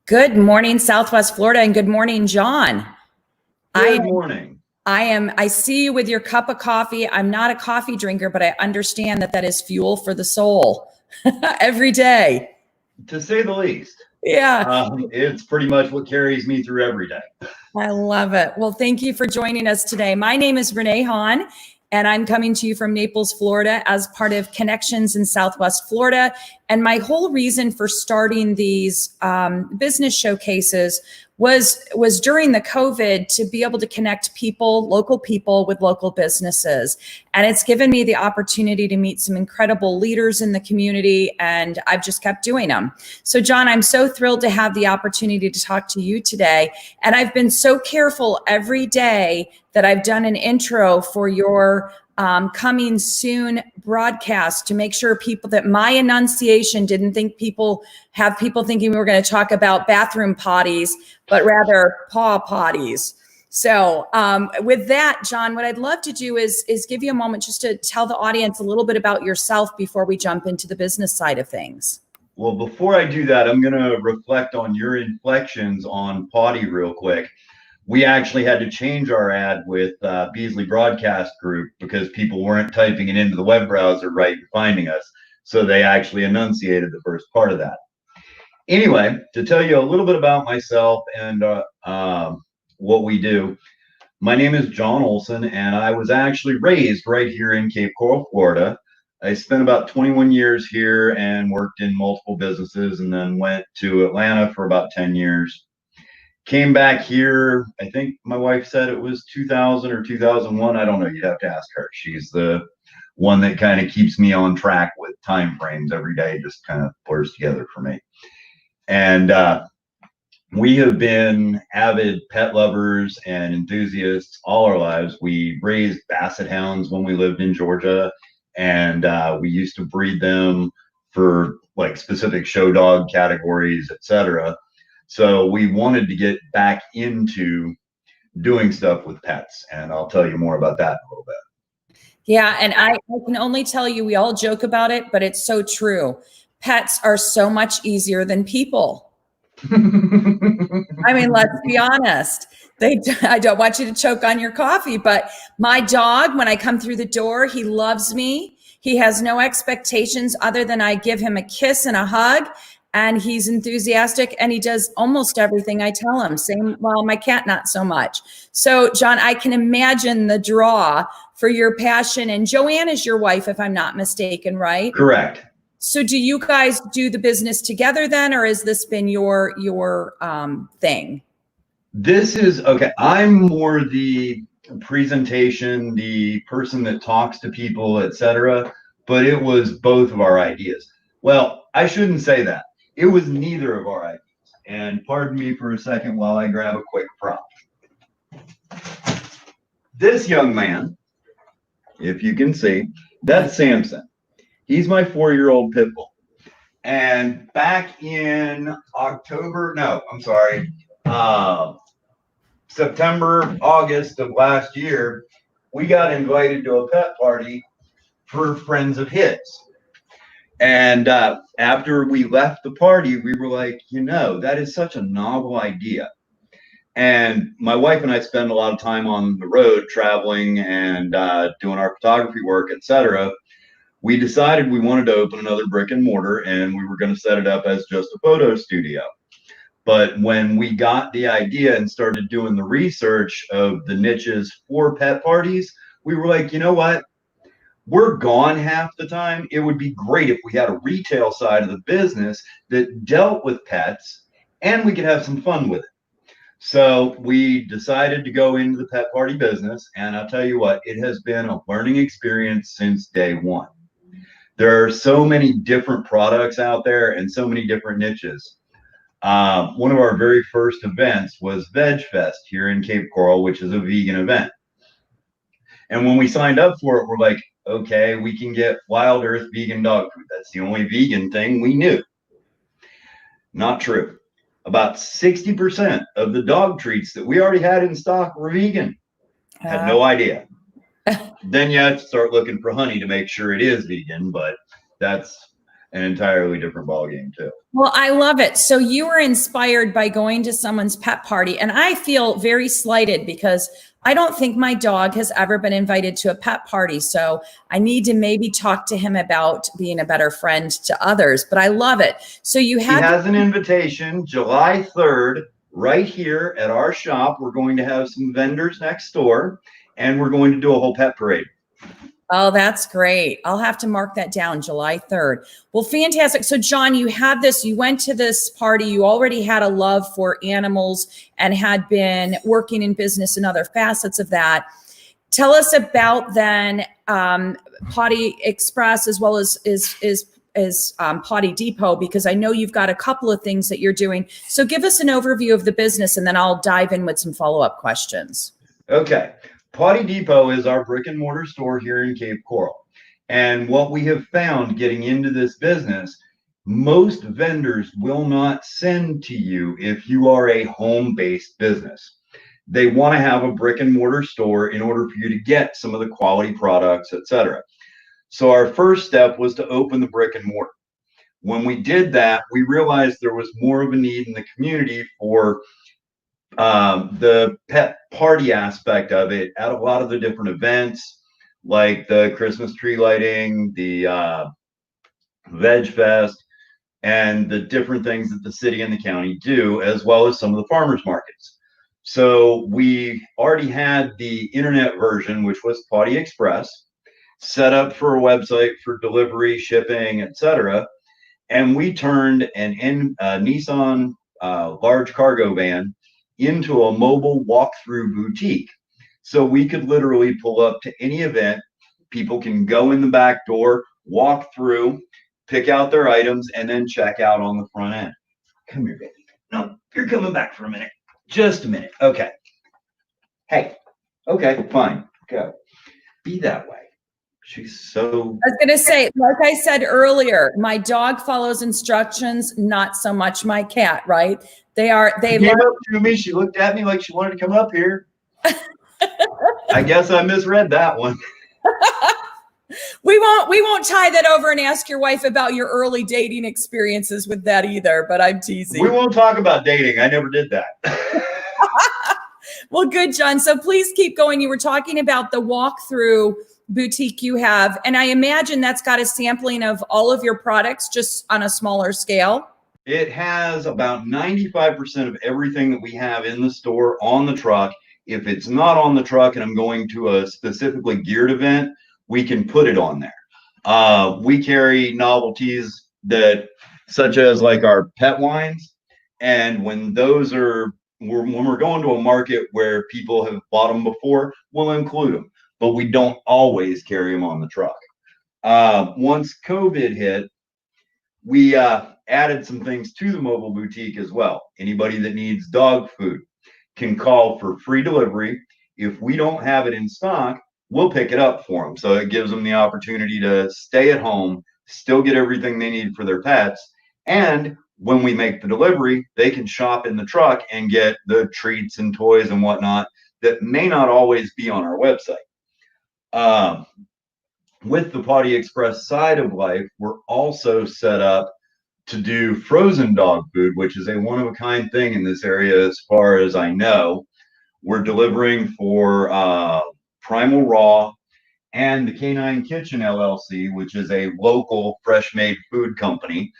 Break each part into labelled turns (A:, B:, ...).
A: Good morning, Southwest Florida, and good morning, John.
B: Good morning.
A: I see you with your cup of coffee. I'm not a coffee drinker, but I understand that is fuel for the soul every day.
B: To say the least.
A: Yeah.
B: It's pretty much what carries me through every day.
A: I love it. Well, thank you for joining us today. My name is Rene Hahn, and I'm coming to you from Naples, Florida, as part of Connections in Southwest Florida. And my whole reason for starting these business showcases was during the COVID to be able to connect local people with local businesses. And it's given me the opportunity to meet some incredible leaders in the community, and I've just kept doing them. So John, I'm so thrilled to have the opportunity to talk to you today. And I've been so careful every day that I've done an intro for your coming soon broadcast to make sure that my enunciation didn't think people thinking we were going to talk about bathroom potties, but rather paw potties. So with that, John, what I'd love to do is give you a moment just to tell the audience a little bit about yourself before we jump into the business side of things.
B: Well, before I do that, I'm going to reflect on your inflections on potty real quick. We actually had to change our ad with Beasley Broadcast Group because people weren't typing it into the web browser right and finding us. So they actually enunciated the first part of that. Anyway, to tell you a little bit about myself and what we do, my name is John Olsen, and I was actually raised right here in Cape Coral, Florida. I spent about 21 years here and worked in multiple businesses, and then went to Atlanta for about 10 years. Came back here, I think my wife said it was 2000 or 2001. I don't know. You'd have to ask her. She's the one that kind of keeps me on track with time frames every day, just kind of blurs together for me. And we have been avid pet lovers and enthusiasts all our lives. We raised basset hounds when we lived in Georgia, and we used to breed them for like specific show dog categories, etc. So we wanted to get back into doing stuff with pets, and I'll tell you more about that in a little bit.
A: Yeah, and I can only tell you, we all joke about it, but it's so true. Pets are so much easier than people. I mean, let's be honest. I don't want you to choke on your coffee, but my dog, when I come through the door, he loves me. He has no expectations other than I give him a kiss and a hug. And he's enthusiastic, and he does almost everything I tell him. My cat, not so much. So, John, I can imagine the draw for your passion. And Joanne is your wife, if I'm not mistaken, right?
B: Correct.
A: So do you guys do the business together then, or has this been your thing?
B: This is, okay, I'm more the presentation, the person that talks to people, etc. But it was both of our ideas. Well, I shouldn't say that. It was neither of our ideas. And pardon me for a second while I grab a quick prop. This young man, if you can see, that's Samson. He's my 4-year-old pit bull. And back in September, August of last year, we got invited to a pet party for friends of his. And after we left the party, we were like, that is such a novel idea. And my wife and I spend a lot of time on the road traveling and doing our photography work, etc. We decided we wanted to open another brick and mortar, and we were going to set it up as just a photo studio. But when we got the idea and started doing the research of the niches for pet parties, we were like, you know what? We're gone half the time. It would be great if we had a retail side of the business that dealt with pets, and we could have some fun with it. So we decided to go into the pet party business, and I'll tell you what, it has been a learning experience since day one. There are so many different products out there and so many different niches. One of our very first events was Veg Fest here in Cape Coral, which is a vegan event. And when we signed up for it, we're like, okay, we can get Wild Earth vegan dog food. That's the only vegan thing we knew. Not true. About 60% of the dog treats that we already had in stock were vegan. Had no idea. Then you have to start looking for honey to make sure it is vegan, but an entirely different ballgame too.
A: Well, I love it. So you were inspired by going to someone's pet party, and I feel very slighted because I don't think my dog has ever been invited to a pet party. So I need to maybe talk to him about being a better friend to others, but I love it. So you
B: He has an invitation July 3rd right here at our shop. We're going to have some vendors next door, and we're going to do a whole pet parade.
A: Oh, that's great. I'll have to mark that down, July 3rd. Well, fantastic. So John, you had this, you went to this party, you already had a love for animals and had been working in business and other facets of that. Tell us about then Pawty Express as well as Pawty Depot, because I know you've got a couple of things that you're doing. So give us an overview of the business and then I'll dive in with some follow-up questions.
B: Okay. Pawty Depot is our brick and mortar store here in Cape Coral. And what we have found getting into this business, most vendors will not send to you if you are a home-based business. They want to have a brick and mortar store in order for you to get some of the quality products, etc. So our first step was to open the brick and mortar. When we did that, we realized there was more of a need in the community for the pet party aspect of it at a lot of the different events, like the Christmas tree lighting, the Veg Fest, and the different things that the city and the county do, as well as some of the farmers markets. So we already had the internet version, which was Pawty Express, set up for a website for delivery, shipping, etc. And we turned a Nissan large cargo van into a mobile walkthrough boutique. So we could literally pull up to any event. People can go in the back door, walk through, pick out their items, and then check out on the front end. Come here, baby. No, you're coming back for a minute. Just a minute. Okay. Hey. Okay, fine. Go. Be that way. She's so...
A: I was going to say, like I said earlier, my dog follows instructions, not so much my cat, right? They
B: came up to me. She looked at me like she wanted to come up here. I guess I misread that one.
A: We won't tie that over and ask your wife about your early dating experiences with that either, but I'm teasing.
B: We won't talk about dating. I never did that.
A: Well, good, John. So please keep going. You were talking about the walkthrough boutique you have, and I imagine that's got a sampling of all of your products just on a smaller scale.
B: It has about 95% of everything that we have in the store on the truck. If it's not on the truck and I'm going to a specifically geared event, we can put it on there. We carry novelties such as like our pet wines. And when we're going to a market where people have bought them before, we'll include them, but we don't always carry them on the truck. Once COVID hit, we added some things to the mobile boutique as well. Anybody that needs dog food can call for free delivery. If we don't have it in stock, we'll pick it up for them. So it gives them the opportunity to stay at home, still get everything they need for their pets. And when we make the delivery, they can shop in the truck and get the treats and toys and whatnot that may not always be on our website. With the Pawty Express side of life, we're also set up to do frozen dog food, which is a one-of-a-kind thing in this area as far as I know. We're delivering for Primal Raw and the Canine Kitchen LLC, which is a local fresh-made food company.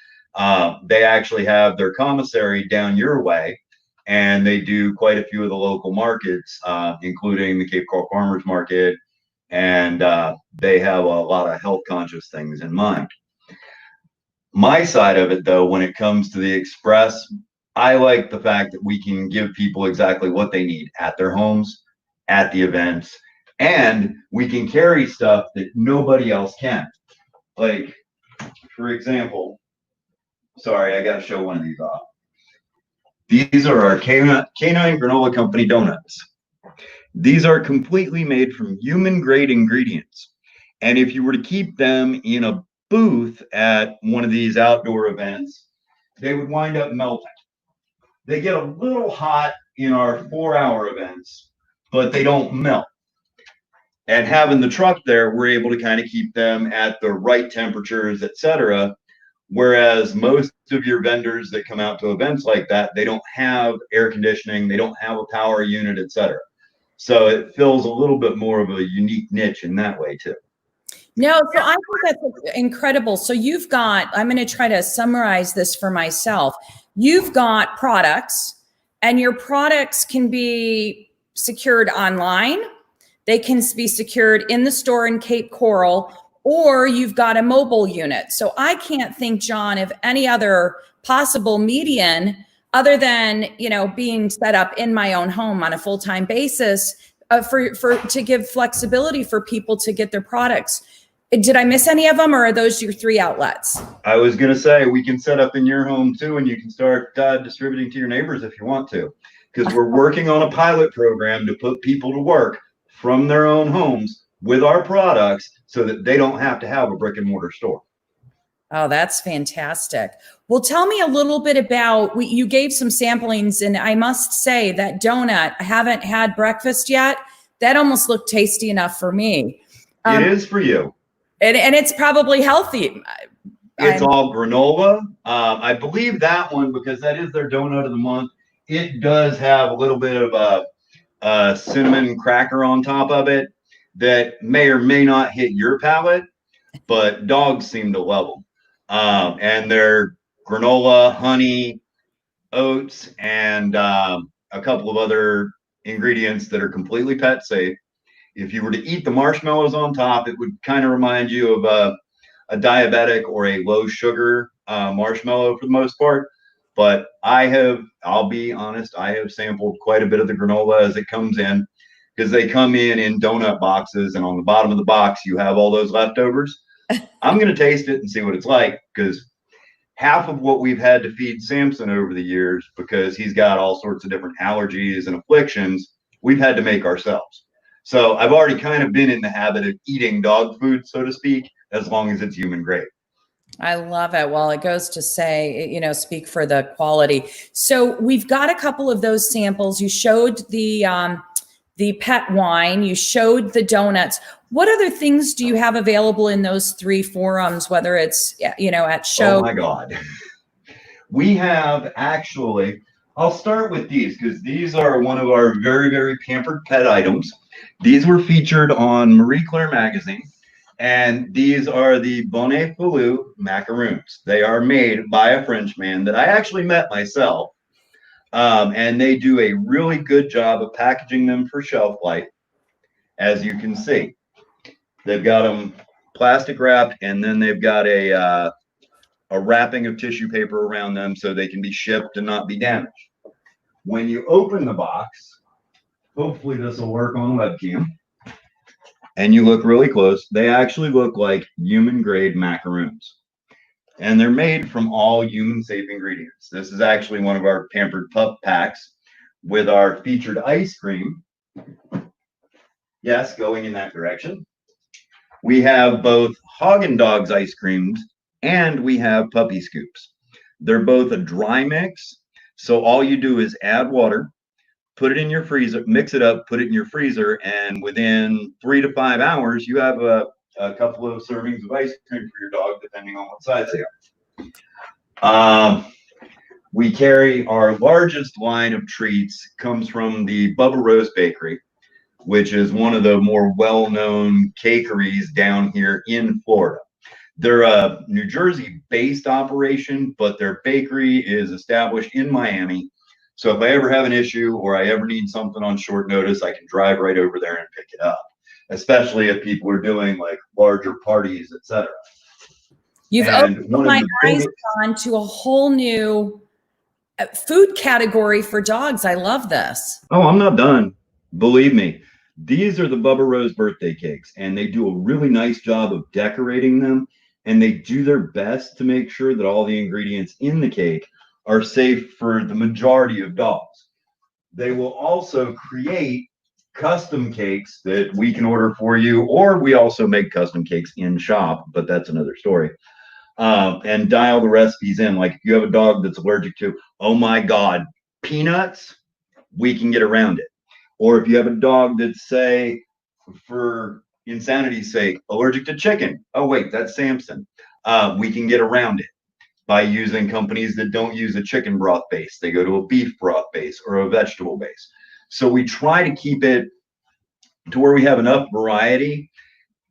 B: They actually have their commissary down your way, and they do quite a few of the local markets, including the Cape Coral Farmers Market, and they have a lot of health-conscious things in mind. My side of it, though, when it comes to the Express, I like the fact that we can give people exactly what they need at their homes, at the events, and we can carry stuff that nobody else can. Like, for example, sorry, I got to show one of these off. These are our Canine Granola Company donuts. These are completely made from human-grade ingredients. And if you were to keep them in a booth at one of these outdoor events, they would wind up melting. They get a little hot in our 4-hour events, but they don't melt. And having the truck there, we're able to kind of keep them at the right temperatures, etc., Whereas most of your vendors that come out to events like that, they don't have air conditioning, they don't have a power unit, etc. So it fills a little bit more of a unique niche in that way too.
A: No, so I think that's incredible. So you've got, I'm going to try to summarize this for myself. You've got products, and your products can be secured online. They can be secured in the store in Cape Coral, or you've got a mobile unit. So I can't think, John, of any other possible median other than, you know, being set up in my own home on a full-time basis for to give flexibility for people to get their products. Did I miss any of them, or are those your 3 outlets?
B: I was going to say, we can set up in your home too, and you can start distributing to your neighbors if you want to, because we're working on a pilot program to put people to work from their own homes with our products so that they don't have to have a brick and mortar store.
A: Oh, that's fantastic. Well, tell me a little bit about, you gave some samplings, and I must say that donut, I haven't had breakfast yet. That almost looked tasty enough for me.
B: It is for you.
A: And it's probably healthy.
B: It's all granola. I believe that one, because that is their donut of the month, it does have a little bit of a cinnamon cracker on top of it that may or may not hit your palate, but dogs seem to love them. And they're granola, honey, oats, and a couple of other ingredients that are completely pet safe. If you were to eat the marshmallows on top, it would kind of remind you of a diabetic or a low sugar marshmallow for the most part. But I'll be honest, I have sampled quite a bit of the granola as it comes in, because they come in donut boxes, and on the bottom of the box, you have all those leftovers. I'm going to taste it and see what it's like, because half of what we've had to feed Samson over the years, because he's got all sorts of different allergies and afflictions, we've had to make ourselves. So I've already kind of been in the habit of eating dog food, so to speak, as long as it's human grade.
A: I love it. Well, it goes to say, you know, speak for the quality. So we've got a couple of those samples. You showed the pet wine, you showed the donuts. What other things do you have available in those 3 forums, whether it's, you know, at show?
B: Oh my God. We have actually, I'll start with these, because these are one of our very, very pampered pet items. These were featured on Marie Claire magazine, and these are the Bonet Macaroons. They are made by a Frenchman that I actually met myself, and they do a really good job of packaging them for shelf life, as you can see. They've got them plastic wrapped, and then they've got a wrapping of tissue paper around them so they can be shipped and not be damaged. When you open the box, hopefully this will work on webcam, and you look really close, they actually look like human grade macaroons. And they're made from all human safe ingredients. This is actually one of our pampered pup packs with our featured ice cream. Yes, going in that direction. We have both Haagen-Dazs ice creams, and we have puppy scoops. They're both a dry mix. So all you do is add water, put it in your freezer, mix it up, put it in your freezer, and within 3 to 5 hours, you have a couple of servings of ice cream for your dog, depending on what size they are. We carry our largest line of treats, comes from the Bubba Rose Bakery, which is one of the more well-known cakeries down here in Florida. They're a New Jersey-based operation, but their bakery is established in Miami. So if I ever have an issue or I ever need something on short notice, I can drive right over there and pick it up, especially if people are doing like larger parties, etc.
A: You've opened my eyes on to a whole new food category for dogs. I love this.
B: Oh, I'm not done. Believe me. These are the Bubba Rose birthday cakes, and they do a really nice job of decorating them, and they do their best to make sure that all the ingredients in the cake are safe for the majority of dogs. They will also create custom cakes that we can order for you, or we also make custom cakes in shop, but that's another story. And dial the recipes in. Like if you have a dog that's allergic to, oh my God, peanuts, we can get around it. Or if you have a dog that's, say, for insanity's sake, allergic to chicken. Oh, wait, that's Samson. We can get around it. by using companies that don't use a chicken broth base. They go to a beef broth base or a vegetable base. So we try to keep it to where we have enough variety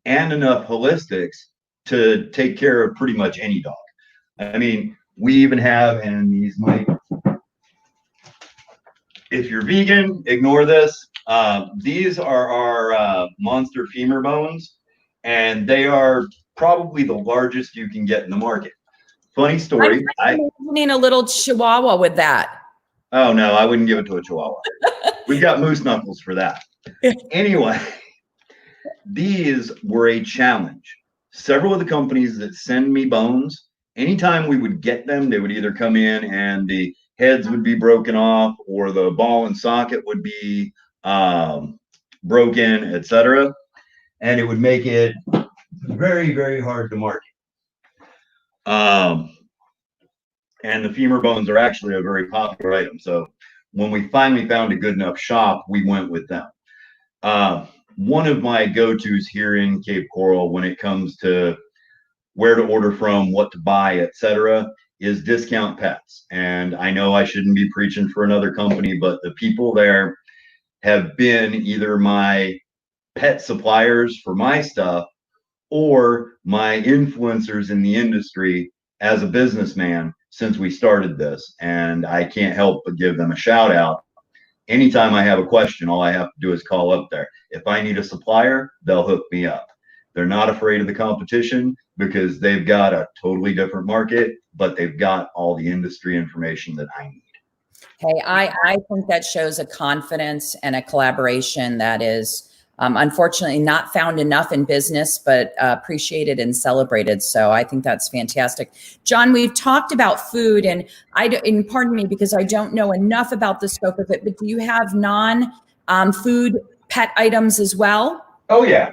B: and enough holistics to take care of pretty much any dog. I mean, we even have, and these might, if you're vegan, ignore this. These are our monster femur bones, and they are probably the largest you can get in the market. Funny story.
A: I'm imagining a little chihuahua with that.
B: Oh no, I wouldn't give it to a chihuahua. We've got moose knuckles for that. Anyway, these were a challenge. Several of the companies that send me bones, anytime we would get them, they would either come in and the heads would be broken off or the ball and socket would be broken, etc. And it would make it very, very hard to market. And the femur bones are actually a very popular item. So when we finally found a good enough shop, we went with them. One of my go-tos here in Cape Coral when it comes to where to order from, what to buy, etc., is Discount Pets. And I know I shouldn't be preaching for another company, but the people there have been either my pet suppliers for my stuff or my influencers in the industry as a businessman since we started this. And I can't help but give them a shout out. Anytime I have a question, all I have to do is call up there. If I need a supplier, they'll hook me up. They're not afraid of the competition because they've got a totally different market, but they've got all the industry information that I need.
A: Hey, I think that shows a confidence and a collaboration that is unfortunately not found enough in business, but appreciated and celebrated. So I think that's fantastic. John, we've talked about food, and pardon me because I don't know enough about the scope of it, but do you have non-food pet items as well?
B: Oh, yeah.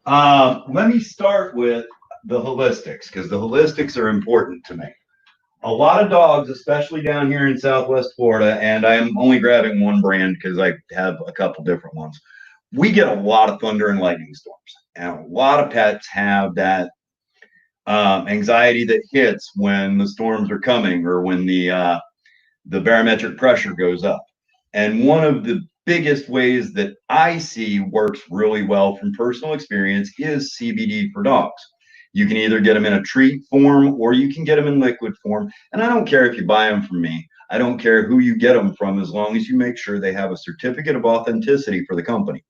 B: Let me start with the holistics because the holistics are important to me. A lot of dogs, especially down here in Southwest Florida, and I'm only grabbing one brand because I have a couple different ones. We get a lot of thunder and lightning storms, and a lot of pets have that anxiety that hits when the storms are coming or when the barometric pressure goes up. And one of the biggest ways that I see works really well from personal experience is CBD for dogs. You can either get them in a treat form or you can get them in liquid form. And I don't care if you buy them from me. I don't care who you get them from as long as you make sure they have a certificate of authenticity for the company.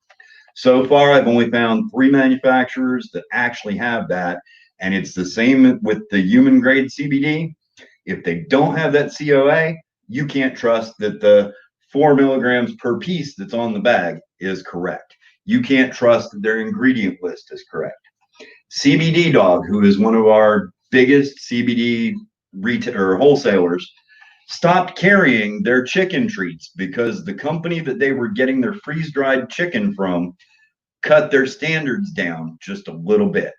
B: So far, I've only found 3 manufacturers that actually have that. And it's the same with the human grade CBD. If they don't have that COA, you can't trust that the 4 milligrams per piece that's on the bag is correct. You can't trust that their ingredient list is correct. CBD Dog, who is one of our biggest CBD wholesalers, stopped carrying their chicken treats because the company that they were getting their freeze-dried chicken from cut their standards down just a little bit.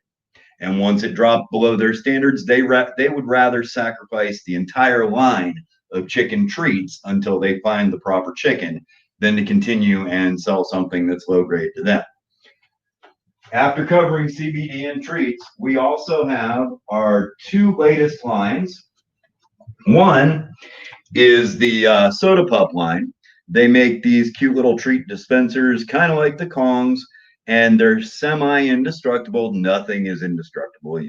B: And once it dropped below their standards, they would rather sacrifice the entire line of chicken treats until they find the proper chicken than to continue and sell something that's low grade to them. After covering CBD and treats, we also have our 2 latest lines. One is the Soda Pup line. They make these cute little treat dispensers, kind of like the Kongs, and they're semi-indestructible. Nothing is indestructible.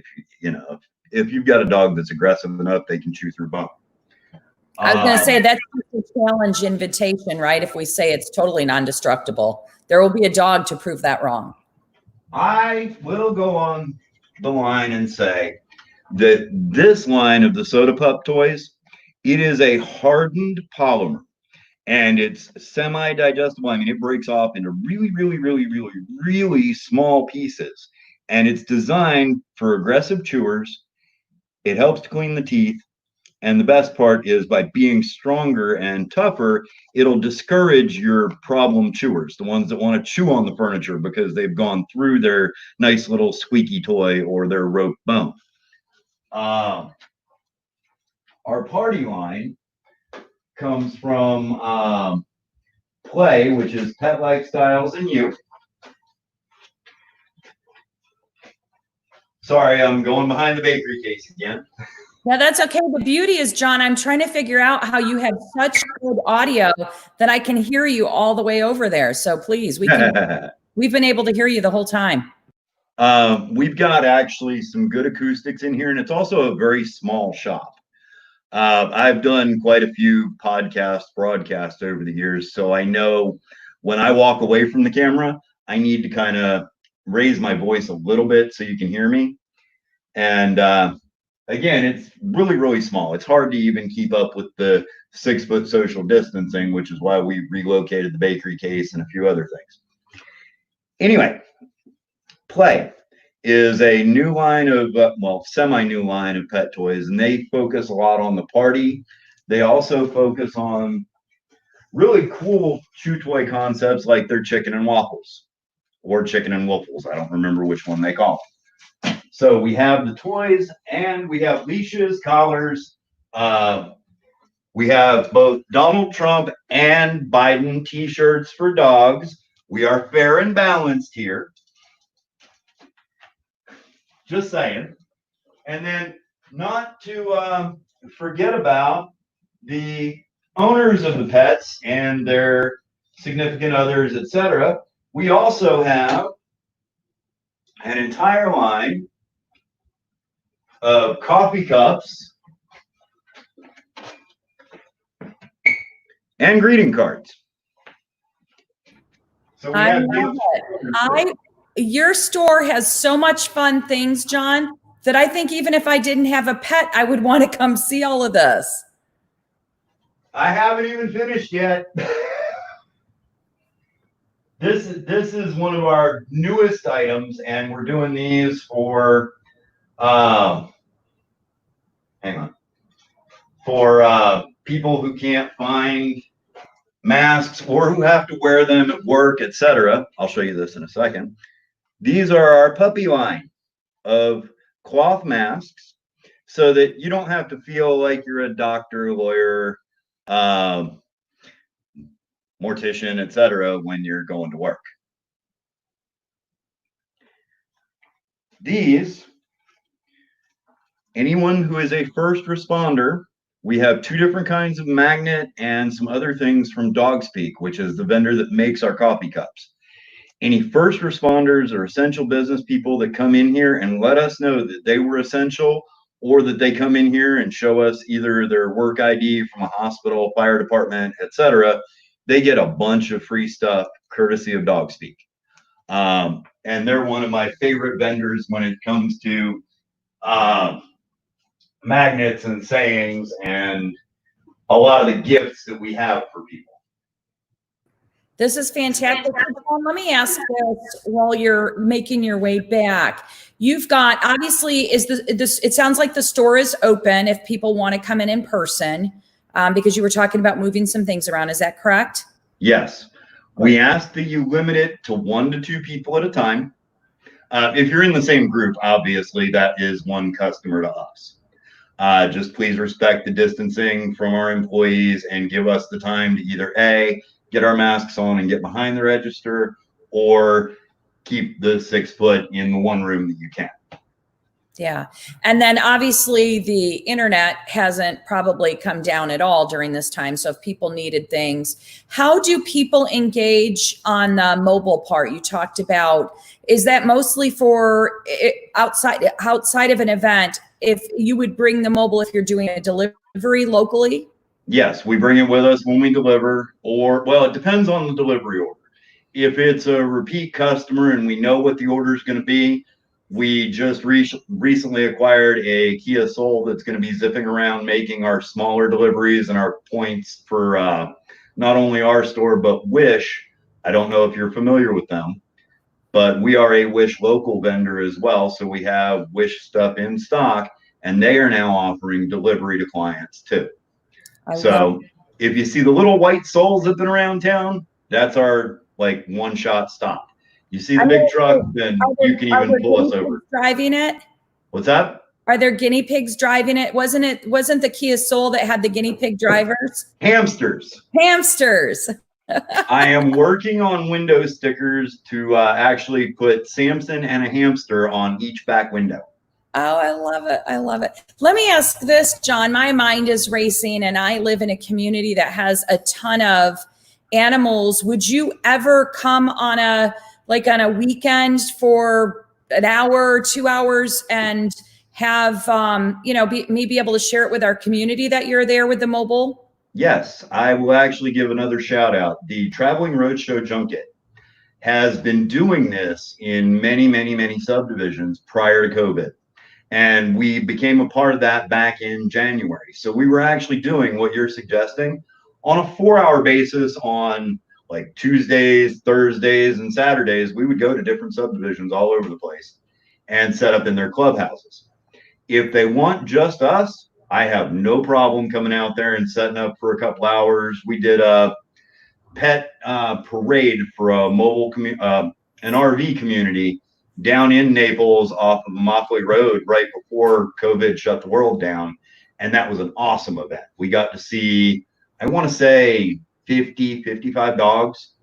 B: If you've got a dog that's aggressive enough, they can chew through bone.
A: I was going to say that's a challenge invitation, right? If we say it's totally non-destructible, there will be a dog to prove that wrong.
B: I will go on the line and say that this line of the Soda Pup toys, it is a hardened polymer and it's semi-digestible. I mean, it breaks off into really, really, really, really, really small pieces. And it's designed for aggressive chewers. It helps to clean the teeth. And the best part is by being stronger and tougher, it'll discourage your problem chewers, the ones that want to chew on the furniture because they've gone through their nice little squeaky toy or their rope bone. Our party line comes from Play, which is Pet Lifestyles and Youth. Sorry, I'm going behind the bakery case again.
A: Yeah, that's okay. The beauty is, John, I'm trying to figure out how you have such good audio that I can hear you all the way over there. So please, we've been able to hear you the whole time.
B: We've got actually some good acoustics in here, and it's also a very small shop. I've done quite a few broadcasts over the years, so I know when I walk away from the camera, I need to kind of raise my voice a little bit so you can hear me. And again, it's really, really small. It's hard to even keep up with the 6-foot social distancing, which is why we relocated the bakery case and a few other things. Anyway, Play is a new line of, semi-new line of pet toys, and they focus a lot on the party. They also focus on really cool chew toy concepts like their chicken and waffles or chicken and waffles. I don't remember which one they call them. So we have the toys and we have leashes, collars. We have both Donald Trump and Biden t-shirts for dogs. We are fair and balanced here. Just saying. And then not to forget about the owners of the pets and their significant others, etc. We also have an entire line of coffee cups and greeting cards. So we have
A: love it. Your store has so much fun things, John, that I think even if I didn't have a pet, I would want to come see all of this.
B: I haven't even finished yet. This is one of our newest items, and we're doing these for people who can't find masks or who have to wear them at work, etc. I'll show you this in a second. These are our puppy line of cloth masks so that you don't have to feel like you're a doctor, lawyer, mortician, etc. when you're going to work. These, anyone who is a first responder, we have 2 different kinds of magnet and some other things from Dog Speak, which is the vendor that makes our coffee cups. Any first responders or essential business people that come in here and let us know that they were essential, or that they come in here and show us either their work ID from a hospital, fire department, etc., they get a bunch of free stuff courtesy of Dog Speak. And they're one of my favorite vendors when it comes to magnets and sayings and a lot of the gifts that we have for people.
A: This is fantastic. Let me ask this while you're making your way back. You've got, obviously, it sounds like the store is open if people want to come in person, because you were talking about moving some things around. Is that correct?
B: Yes. We ask that you limit it to 1 to 2 people at a time. If you're in the same group, obviously, that is 1 customer to us. Just please respect the distancing from our employees and give us the time to either A, get our masks on and get behind the register, or keep the 6 foot in the one room that you can.
A: Yeah. And then obviously the internet hasn't probably come down at all during this time. So if people needed things, how do people engage on the mobile part? You talked about, is that mostly for outside of an event? If you would bring the mobile, if you're doing a delivery locally?
B: Yes, we bring it with us when we deliver, or, well, it depends on the delivery order. If it's a repeat customer and we know what the order is going to be, we just recently acquired a Kia Soul that's going to be zipping around making our smaller deliveries and our points for not only our store, but Wish. I don't know if you're familiar with them, but we are a Wish local vendor as well. So we have Wish stuff in stock, and they are now offering delivery to clients too. So if you see the little white Souls zipping around town, that's our like one-shot stop. You see the big truck, then you can even pull us over.
A: Driving it?
B: What's that?
A: Are there guinea pigs driving it? Wasn't the Kia Soul that had the guinea pig drivers?
B: Hamsters.
A: Hamsters.
B: I am working on window stickers to actually put Samson and a hamster on each back window.
A: Oh, I love it. I love it. Let me ask this, John. My mind is racing, and I live in a community that has a ton of animals. Would you ever come on a weekend for an hour or 2 hours and have be able to share it with our community that you're there with the mobile?
B: Yes, I will actually give another shout out. The Traveling Roadshow Junket has been doing this in many, many, many subdivisions prior to COVID. And we became a part of that back in January. So we were actually doing what you're suggesting on a 4 hour basis on like Tuesdays, Thursdays, and Saturdays. We would go to different subdivisions all over the place and set up in their clubhouses. If they want just us, I have no problem coming out there and setting up for a couple hours. We did a pet parade for a an RV community down in Naples off of Immokalee Road right before COVID shut the world down. And that was an awesome event. We got to see, I want to say 50, 55 dogs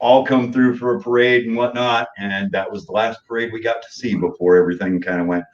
B: all come through for a parade and whatnot. And that was the last parade we got to see before everything kind of went.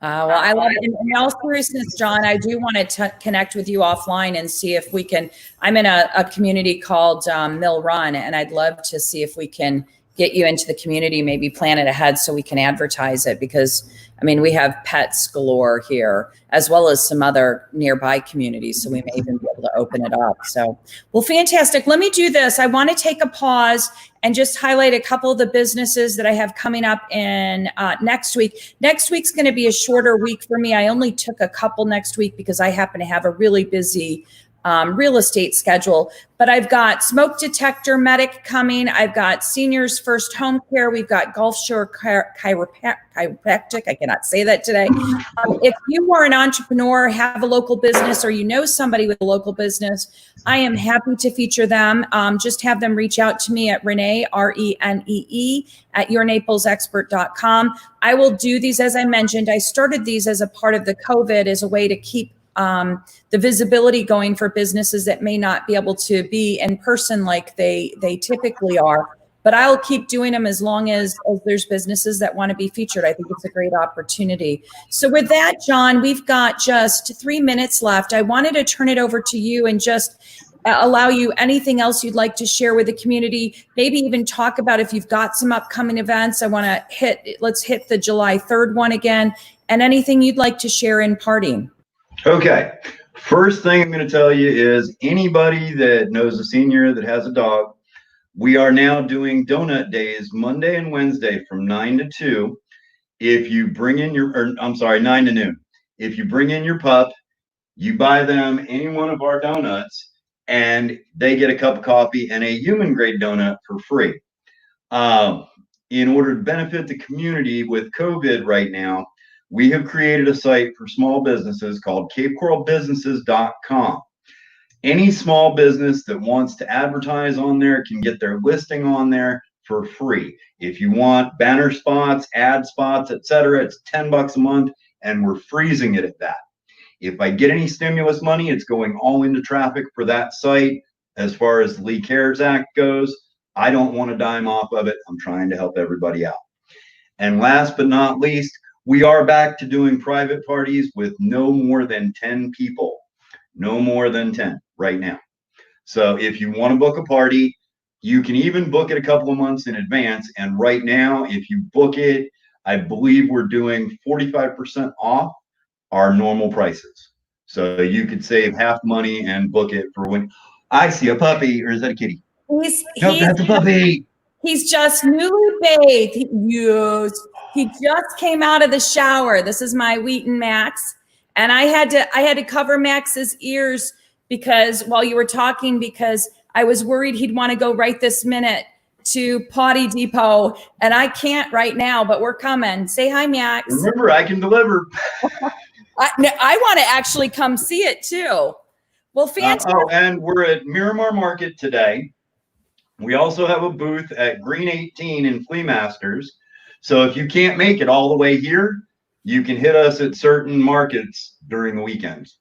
A: Well, I love it. In all seriousness, John, I do want to connect with you offline and see if we can. I'm in a community called Mill Run, and I'd love to see if we can get you into the community, maybe plan it ahead so we can advertise it, because I mean, we have pets galore here, as well as some other nearby communities. So we may even be able to open it up. So, well, fantastic. Let me do this. I want to take a pause and just highlight a couple of the businesses that I have coming up in next week. Next week's going to be a shorter week for me. I only took a couple next week because I happen to have a really busy real estate schedule, but I've got smoke detector medic coming. I've got seniors first home care. We've got Gulf Shore chiropractic. I cannot say that today. If you are an entrepreneur, have a local business, or you know somebody with a local business, I am happy to feature them. Just have them reach out to me at Rene, RENEE, at yournaplesexpert.com. I will do these, as I mentioned. I started these as a part of the COVID as a way to keep the visibility going for businesses that may not be able to be in person like they typically are. But I'll keep doing them as long as there's businesses that want to be featured. I think it's a great opportunity. So with that, John, we've got just 3 minutes left. I wanted to turn it over to you and just allow you anything else you'd like to share with the community. Maybe even talk about if you've got some upcoming events. Let's hit the July 3rd one again, and anything you'd like to share in parting.
B: Okay. First thing I'm going to tell you is anybody that knows a senior that has a dog, we are now doing donut days Monday and Wednesday from 9 to 2. If you bring in 9 to noon. If you bring in your pup, you buy them any one of our donuts, and they get a cup of coffee and a human grade donut for free. In order to benefit the community with COVID right now, we have created a site for small businesses called capecoralbusinesses.com. Any small business that wants to advertise on there can get their listing on there for free. If you want banner spots, ad spots, etc., it's $10 a month, and we're freezing it at that. If I get any stimulus money, it's going all into traffic for that site. As far as the Lee Cares Act goes, I don't want a dime off of it. I'm trying to help everybody out. And last but not least, we are back to doing private parties with no more than 10 people. No more than 10 right now. So if you want to book a party, you can even book it a couple of months in advance. And right now, if you book it, I believe we're doing 45% off our normal prices. So you could save half money and book it for when I see a puppy. Or is that a kitty? That's a puppy.
A: He's just newly bathed. He just came out of the shower. This is my Wheaton Max. And I had to cover Max's ears while you were talking, because I was worried he'd want to go right this minute to Potty Depot, and I can't right now, but we're coming. Say hi, Max.
B: Remember, I can deliver.
A: I want to actually come see it too. Well, fantastic.
B: And we're at Miramar Market today. We also have a booth at Green 18 in Flea Masters. So if you can't make it all the way here, you can hit us at certain markets during the weekends.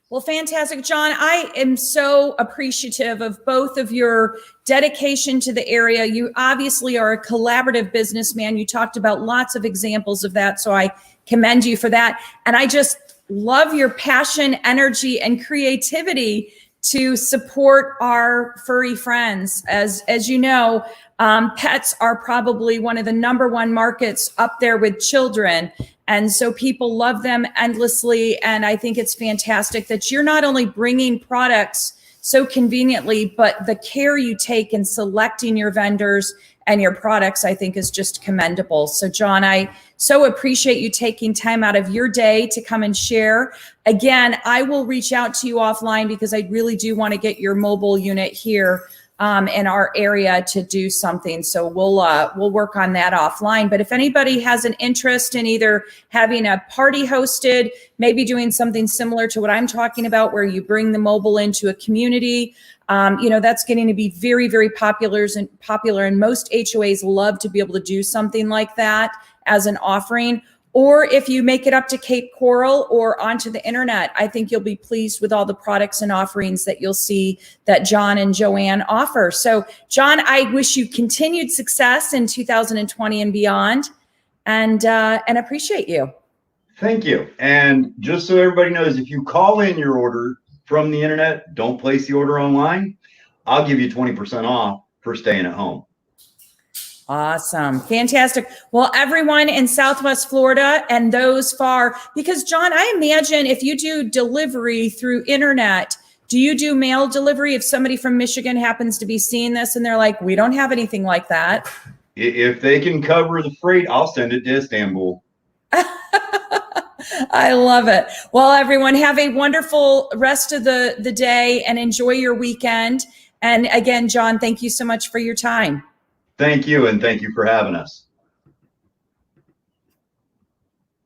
A: Well, fantastic, John. I am so appreciative of both of your dedication to the area. You obviously are a collaborative businessman. You talked about lots of examples of that, so I commend you for that. And I just love your passion, energy, and creativity to support our furry friends. As you know, pets are probably one of the #1 markets up there with children. And so people love them endlessly. And I think it's fantastic that you're not only bringing products so conveniently, but the care you take in selecting your vendors and your products, I think is just commendable. So John, I so appreciate you taking time out of your day to come and share. Again, I will reach out to you offline because I really do want to get your mobile unit here in our area to do something. So we'll work on that offline. But if anybody has an interest in either having a party hosted, maybe doing something similar to what I'm talking about, where you bring the mobile into a community, that's getting to be very, very popular. And most HOAs love to be able to do something like that as an offering. Or if you make it up to Cape Coral or onto the internet, I think you'll be pleased with all the products and offerings that you'll see that John and Joanne offer. So John, I wish you continued success in 2020 and beyond, and appreciate you.
B: Thank you. And just so everybody knows, if you call in your order from the internet, don't place the order online, I'll give you 20% off for staying at home.
A: Awesome. Fantastic. Well, everyone in Southwest Florida and those far, because John, I imagine if you do delivery through internet, do you do mail delivery? If somebody from Michigan happens to be seeing this and they're like, we don't have anything like that.
B: If they can cover the freight, I'll send it to Istanbul.
A: I love it. Well, everyone, have a wonderful rest of the day and enjoy your weekend. And again, John, thank you so much for your time.
B: Thank you, and thank you for having us.